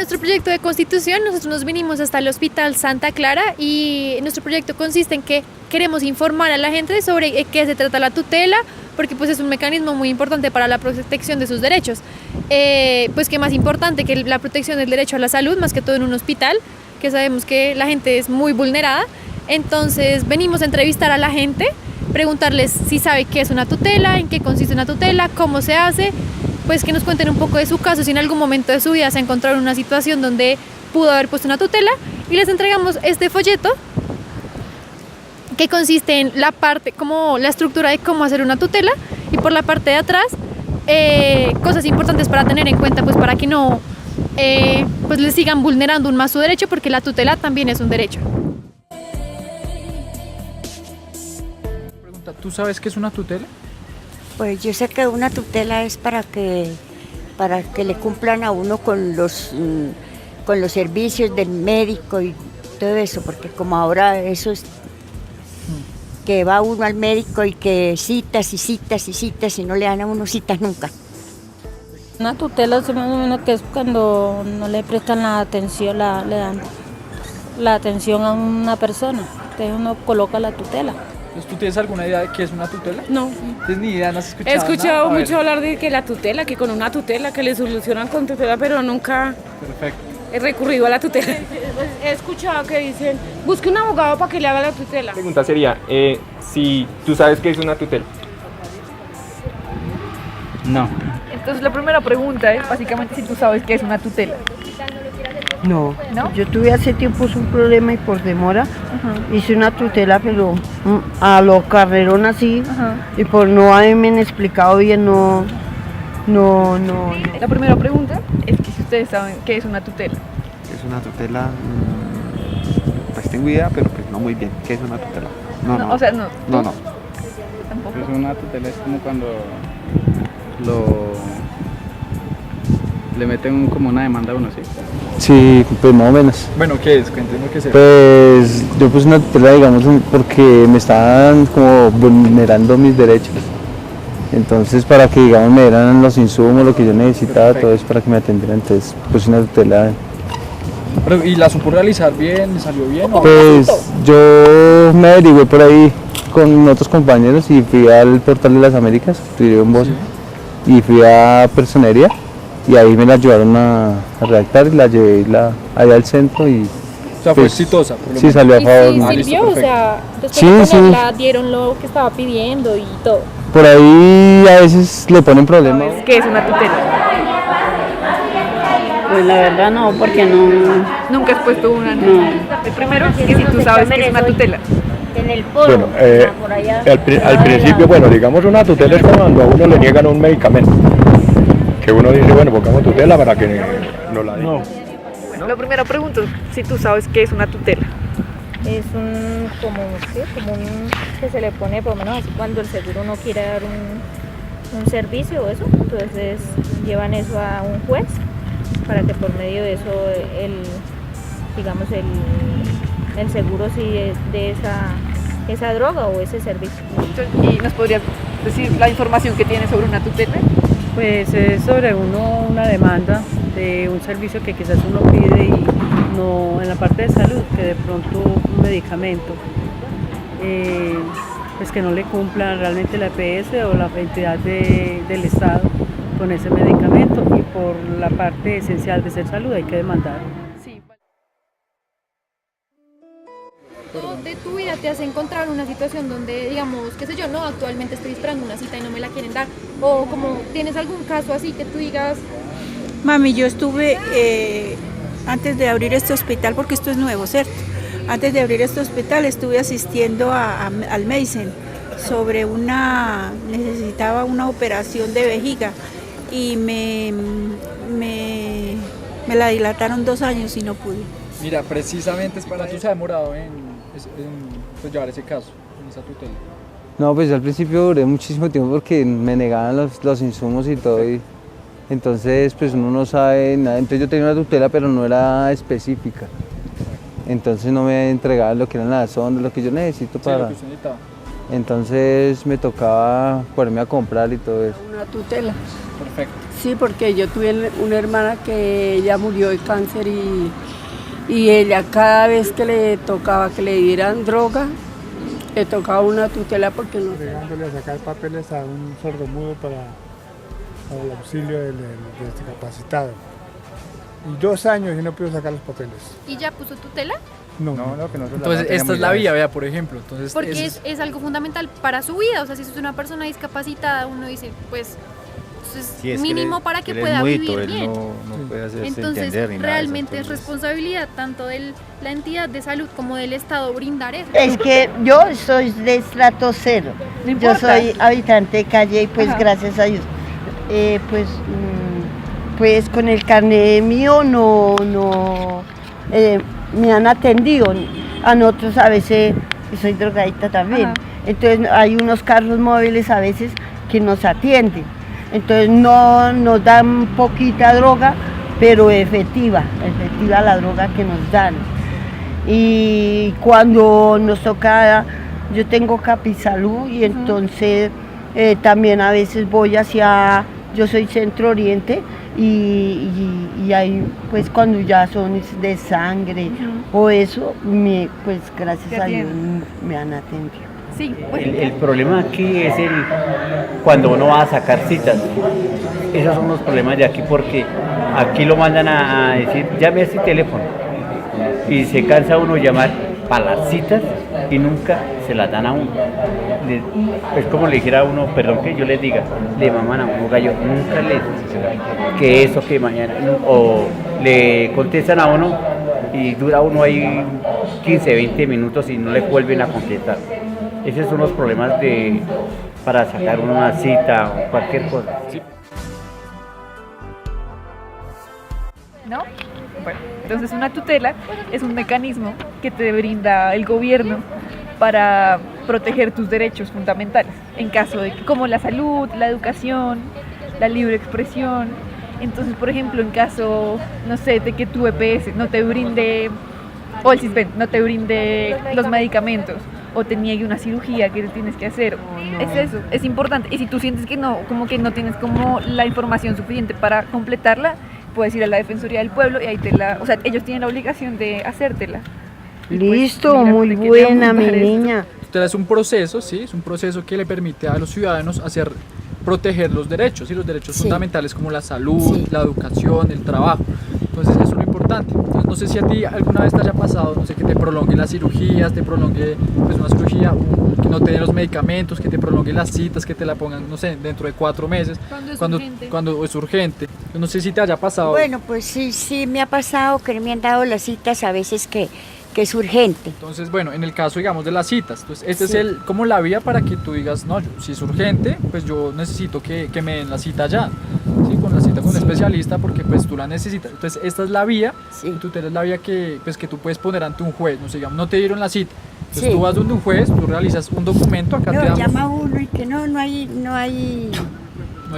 nuestro proyecto de constitución, nosotros nos vinimos hasta el Hospital Santa Clara y nuestro proyecto consiste en que queremos informar a la gente sobre qué se trata la tutela, porque pues es un mecanismo muy importante para la protección de sus derechos. Pues qué más importante que la protección del derecho a la salud, más que todo en un hospital, que sabemos que la gente es muy vulnerada. Entonces venimos a entrevistar a la gente, preguntarles si sabe qué es una tutela, en qué consiste una tutela, cómo se hace, pues que nos cuenten un poco de su caso, si en algún momento de su vida se encontraron en una situación donde pudo haber puesto una tutela, y les entregamos este folleto que consiste en la parte, como la estructura de cómo hacer una tutela, y por la parte de atrás cosas importantes para tener en cuenta, pues para que no pues les sigan vulnerando aún más su derecho, porque la tutela también es un derecho. ¿Tú sabes qué es una tutela? Pues yo sé que una tutela es para que le cumplan a uno con los servicios del médico y todo eso, porque como ahora eso es que va uno al médico y que citas y citas y citas y no le dan a uno citas nunca. Una tutela es más o menos que es cuando no le prestan la atención, le dan la atención a una persona, entonces uno coloca la tutela. Entonces, ¿tú tienes alguna idea de qué es una tutela? No. ¿Tienes ni idea? ¿No has escuchado? He escuchado nada? mucho hablar de que la tutela, que con una tutela, que le solucionan con tutela, pero nunca Perfecto. he recurrido a la tutela. He escuchado que dicen, busque un abogado para que le haga la tutela. La pregunta sería, si tú sabes qué es una tutela. No. Entonces la primera pregunta es básicamente si tú sabes qué es una tutela. No, ¿No? yo tuve hace tiempo un problema y por demora hice una tutela, pero a lo carrerón así, y por no haberme explicado bien, no. La primera pregunta es que si ustedes saben qué es una tutela. ¿Es una tutela? Pues tengo idea, pero pues no muy bien. ¿Qué es una tutela? No. O sea, no. No. Tampoco. Pues una tutela es como cuando le meten como una demanda a uno, ¿sí? Sí, pues más o menos. Bueno, ¿qué es? Cuéntenos qué es. Pues yo puse una tutela, digamos, porque me estaban como vulnerando mis derechos. Entonces, para que, digamos, me dieran los insumos, lo que yo necesitaba, Perfecto. todo eso para que me atendieran. Entonces, puse una tutela. Pero, ¿y la supo realizar bien? ¿Le salió bien? ¿O? Pues yo me averigué por ahí con otros compañeros y fui al Portal de las Américas, escribí en voz, y fui a Personería. Y ahí me la ayudaron a redactar y la llevé allá al centro y... O sea, fue pues, exitosa. Por lo sí, menos. salió a ¿Y favor. sí Ah, listo, sirvió? O perfecto. sea, después Sí, de sí. ponerla dieron lo que estaba pidiendo y todo. Por ahí a veces le ponen problemas. ¿Sabes qué es una tutela? Pues la verdad no, porque no. Nunca has puesto una. No. El primero es que si tú sabes qué es una tutela. En el polo, Bueno, por allá. al principio, bueno, digamos una tutela es cuando a uno le niegan un medicamento. Que uno dice, bueno, pongamos tutela para que no la den. Bueno, la primera pregunta es si tú sabes qué es una tutela. Es como un que se le pone, por lo menos así, cuando el seguro no quiere dar un servicio o eso, entonces llevan eso a un juez para que por medio de eso el seguro sí de esa droga o ese servicio. ¿Y nos podrías decir la información que tienes sobre una tutela? Pues es sobre una demanda de un servicio que quizás uno pide y no en la parte de salud, que de pronto un medicamento, pues que no le cumplan realmente la EPS o la entidad del Estado con ese medicamento, y por la parte esencial de ser salud hay que demandar. Sí. De tu vida te has encontrado en una situación donde, digamos, qué sé yo, no, actualmente estoy esperando una cita y no me la quieren dar, o como tienes algún caso así que tú digas, Mami, yo estuve, antes de abrir este hospital, porque esto es nuevo, ¿cierto? Antes de abrir este hospital estuve asistiendo al Meisen sobre necesitaba una operación de vejiga y me la dilataron 2 años y no pude. Mira, precisamente es para... ¿Tú se ha demorado en pues, llevar ese caso, en esa tutela? No, pues al principio duré muchísimo tiempo porque me negaban los insumos y todo. Y entonces, pues uno no sabe nada. Entonces yo tenía una tutela, pero no era específica. Entonces no me entregaban lo que eran las ondas, lo que yo necesito Sí, para... lo que usted necesitaba. Entonces me tocaba ponerme a comprar y todo eso. Una tutela. Perfecto. sí, porque yo tuve una hermana que ella murió de cáncer y ella cada vez que le tocaba que le dieran droga, le tocaba una tutela porque no... Llegándole a sacar papeles a un sordomudo para el auxilio del discapacitado. Y 2 años y no pudo sacar los papeles. ¿Y ya puso tutela? No, que no. Entonces esta es la vía, vea, por ejemplo. Entonces, porque es algo fundamental para su vida, o sea, si es una persona discapacitada, uno dice, pues es mínimo para que pueda vivir bien. No puede hacerse entonces entender ni nada realmente de eso, es responsabilidad tanto de la entidad de salud como del Estado brindar eso. Es que yo soy de estrato 0, yo soy habitante de calle y pues gracias a Dios, pues con el carnet mío me han atendido. A nosotros a veces, soy drogadicta también, entonces hay unos carros móviles a veces que nos atienden, entonces no nos dan poquita droga, pero efectiva la droga que nos dan. Y cuando nos toca, yo tengo Capisalud y entonces también a veces voy hacia, yo soy Centro Oriente, y ahí pues cuando ya son de sangre o eso, pues gracias a Dios me han atendido. Sí, el problema aquí es cuando uno va a sacar citas. Esos son los problemas de aquí, porque aquí lo mandan a decir, llame a este teléfono, y se cansa uno llamar para las citas y nunca se las dan a uno. Es como le dijera a uno, perdón que yo les diga, le maman a uno gallo, nunca le que eso, que mañana, o le contestan a uno y dura uno ahí 15, 20 minutos y no le vuelven a contestar. Esos son los problemas para sacar una cita o cualquier cosa. ¿No? Bueno, entonces una tutela es un mecanismo que te brinda el gobierno para proteger tus derechos fundamentales, en caso de como la salud, la educación, la libre expresión. Entonces, por ejemplo, en caso, no sé, de que tu EPS no te brinde, o el CISBEN no te brinde los medicamentos, o te niegue una cirugía que tienes que hacer, es eso, es importante. Y si tú sientes que no, como que no tienes como la información suficiente para completarla, puedes ir a la Defensoría del Pueblo y ahí o sea, ellos tienen la obligación de hacértela. Listo, pues, muy buena mi niña. Tutela es un proceso, sí, es un proceso que le permite a los ciudadanos proteger los derechos, y los derechos fundamentales como la salud, la educación, el trabajo. Entonces eso es lo importante. Entonces, no sé si a ti alguna vez te haya pasado, no sé, que te prolonguen las cirugías, te prolongue pues una cirugía, que no te den los medicamentos, que te prolonguen las citas, que te la pongan, no sé, dentro de 4 meses, cuando es urgente. Yo no sé si te haya pasado. Bueno, pues sí me ha pasado que me han dado las citas a veces que es urgente. Entonces, bueno, en el caso, digamos, de las citas, entonces este es como la vía para que tú digas, no, si es urgente, pues yo necesito que me den la cita ya, ¿sí? Con la cita con un especialista, porque pues tú la necesitas. Entonces esta es la vía, tú tienes la vía que tú puedes poner ante un juez, no sé, digamos, no te dieron la cita. Entonces tú vas donde un juez, tú realizas un documento, acá te damos... llama uno y que no hay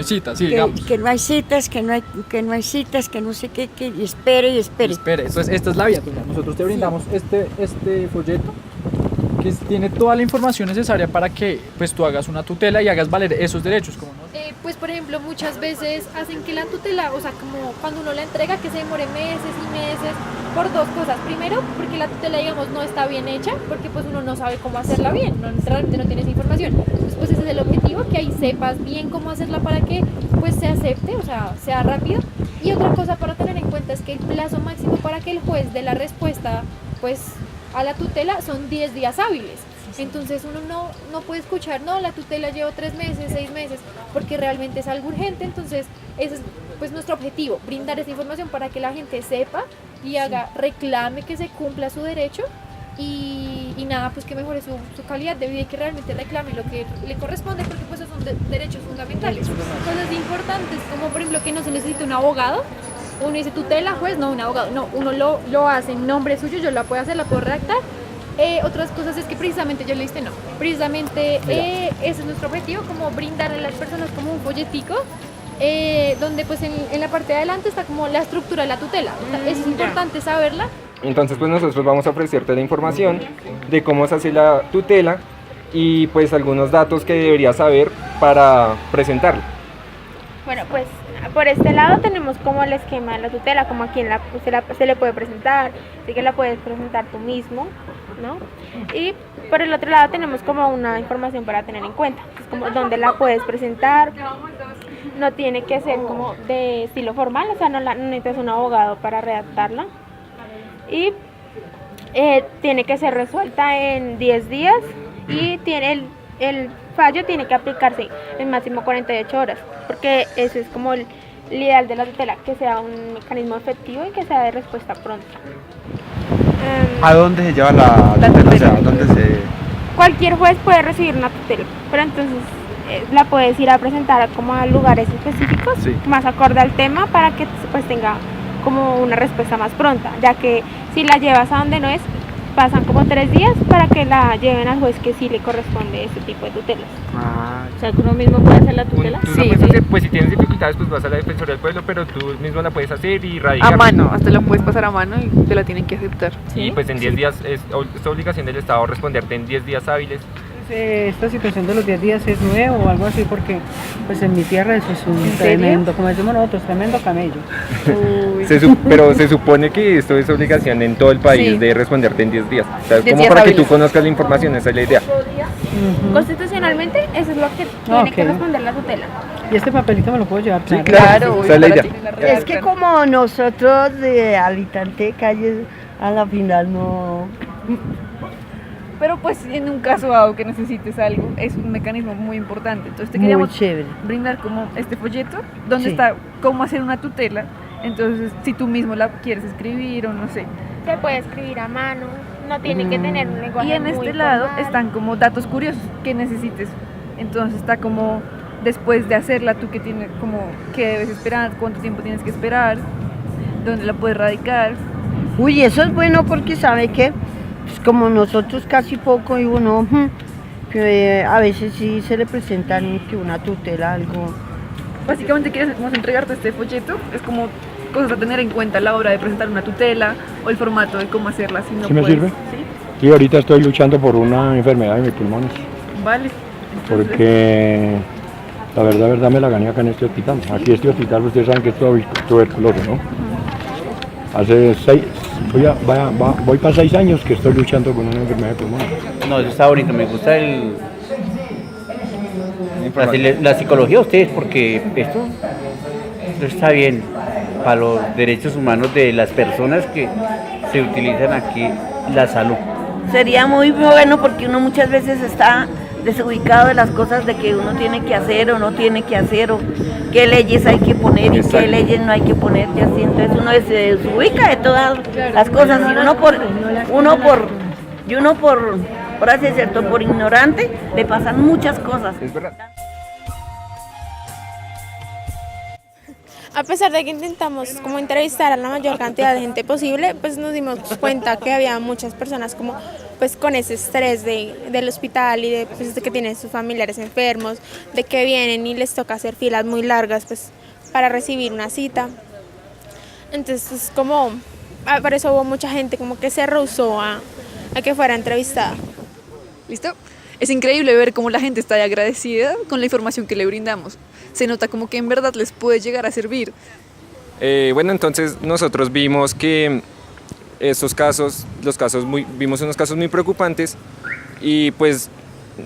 citas, sí, digamos. Que no hay citas, que no hay citas, que no sé qué, que espere. Entonces esta es la vía. Nosotros te brindamos este folleto que tiene toda la información necesaria para que pues tú hagas una tutela y hagas valer esos derechos, ¿cómo no? Pues por ejemplo, muchas veces hacen que la tutela, o sea, como cuando uno la entrega, que se demore meses y meses por 2 cosas. Primero, porque la tutela, digamos, no está bien hecha, porque pues uno no sabe cómo hacerla bien, realmente no tienes información. Pues ese es el objetivo, que ahí sepas bien cómo hacerla para que pues se acepte, o sea, sea rápido. Y otra cosa para tener en cuenta es que el plazo máximo para que el juez dé la respuesta pues a la tutela son 10 días hábiles. Entonces uno no puede escuchar, no, la tutela lleva 3 meses, 6 meses, porque realmente es algo urgente. Entonces ese es pues nuestro objetivo, brindar esa información para que la gente sepa y reclame que se cumpla su derecho. Y nada, pues que mejore su calidad de vida y que realmente reclame lo que le corresponde, porque pues esos son derechos fundamentales. Cosas importantes, como por ejemplo que no se necesita un abogado. Uno dice tutela, juez, no, un abogado. No, uno lo hace en nombre suyo, yo la puedo hacer, la puedo redactar. Otras cosas es que precisamente yo le dije no. Precisamente ese es nuestro objetivo, como brindar a las personas como un folletico, donde pues en la parte de adelante está como la estructura de la tutela. Es importante saberla. Entonces pues nosotros vamos a ofrecerte la información de cómo se hace la tutela y pues algunos datos que deberías saber para presentarla. Bueno, pues por este lado tenemos como el esquema de la tutela, como a quién se le puede presentar, así que la puedes presentar tú mismo, ¿no? Y por el otro lado tenemos como una información para tener en cuenta, es como dónde la puedes presentar, no tiene que ser como de estilo formal, o sea, no necesitas un abogado para redactarla, y tiene que ser resuelta en 10 días y tiene el fallo tiene que aplicarse en máximo 48 horas, porque ese es como el ideal de la tutela, que sea un mecanismo efectivo y que sea de respuesta pronta. ¿A dónde se lleva la tutela? O sea, ¿a dónde se...? Cualquier juez puede recibir una tutela, pero entonces la puedes ir a presentar como a lugares específicos, más acorde al tema, para que pues tenga como una respuesta más pronta, ya que si la llevas a donde no es, pasan como 3 días para que la lleven al juez que sí le corresponde este tipo de tutelas. Ah. O sea, que uno mismo puede hacer la tutela. Tú la puedes hacer, pues si tienes dificultades, pues vas a la Defensoría del Pueblo, pero tú mismo la puedes hacer y radicar. A mano, hasta la puedes pasar a mano y te la tienen que aceptar. Y pues en 10 días, es obligación del Estado responderte en 10 días hábiles. Esta situación de los 10 días es nuevo o algo así, porque pues en mi tierra eso es un tremendo, como decimos nosotros, tremendo camello. Pero se supone que esto es obligación en todo el país de responderte en 10 días. O sea, es como para que tú conozcas la información, esa es la idea. Constitucionalmente eso es lo que tiene que responder la tutela. ¿Y este papelito me lo puedo llevar? Sí, claro, esa es la idea. Es que como nosotros de Alitante Calles a la final no... Pero pues en un caso dado que necesites algo, es un mecanismo muy importante. Entonces te queríamos brindar como este folleto donde está cómo hacer una tutela. Entonces si tú mismo la quieres escribir o no sé. Se puede escribir a mano, no tiene que tener un lenguaje. Y en muy este lado formal. están como datos curiosos que necesites. Entonces está como después de hacerla tú qué debes esperar, cuánto tiempo tienes que esperar, dónde la puedes radicar. Uy, eso es bueno porque sabe que pues como nosotros casi poco y uno que a veces sí se le presentan que una tutela, algo. Básicamente queremos entregarte este folleto, es como cosas a tener en cuenta a la hora de presentar una tutela o el formato de cómo hacerla. Si no ¿Sí me puedes, sirve? ¿sí? Sí, ahorita estoy luchando por una enfermedad de mis pulmones. Vale. Entonces, Porque la verdad me la gané acá en este hospital. Aquí este hospital ustedes saben que es tuberculoso, ¿no? Hace voy para 6 años que estoy luchando con una enfermedad de pulmones. No, eso está bonito, me gusta la psicología de ustedes, porque esto está bien para los derechos humanos de las personas que se utilizan aquí, la salud. Sería muy bueno porque uno muchas veces está desubicado de las cosas de que uno tiene que hacer o no tiene que hacer, o qué leyes hay que poner y qué leyes no hay que poner, y así. Entonces uno se desubica de todas las cosas, y uno por así decirlo, por ignorante, le pasan muchas cosas. Es verdad. A pesar de que intentamos como entrevistar a la mayor cantidad de gente posible, pues nos dimos cuenta que había muchas personas como pues con ese estrés del hospital y de, pues, de que tienen sus familiares enfermos, de que vienen y les toca hacer filas muy largas pues para recibir una cita. Entonces como por eso hubo mucha gente como que se rehusó a que fuera entrevistada. ¿Listo? Es increíble ver cómo la gente está agradecida con la información que le brindamos. Se nota como que en verdad les puede llegar a servir. Bueno, entonces nosotros vimos que vimos unos casos muy preocupantes, y pues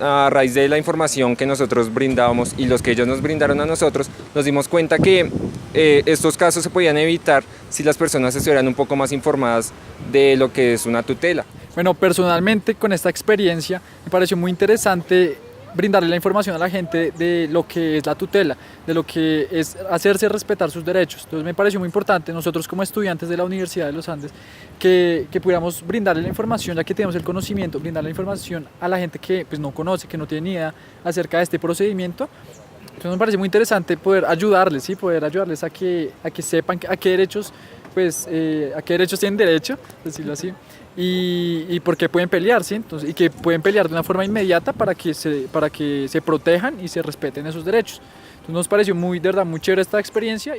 a raíz de la información que nosotros brindábamos y los que ellos nos brindaron a nosotros, nos dimos cuenta que estos casos se podían evitar si las personas estuvieran un poco más informadas de lo que es una tutela. Bueno, personalmente con esta experiencia me pareció muy interesante brindarle la información a la gente de lo que es la tutela, de lo que es hacerse respetar sus derechos. Entonces me pareció muy importante nosotros como estudiantes de la Universidad de los Andes que pudiéramos brindarle la información, ya que tenemos el conocimiento, brindar la información a la gente que pues, no conoce, que no tiene ni idea acerca de este procedimiento. Entonces me parece muy interesante poder ayudarles, ¿sí? Poder ayudarles a que sepan a qué derechos tienen derecho, decirlo así, y por qué pueden pelear, ¿sí? Entonces, y que pueden pelear de una forma inmediata para que se protejan y se respeten esos derechos. Entonces nos pareció muy chévere esta experiencia.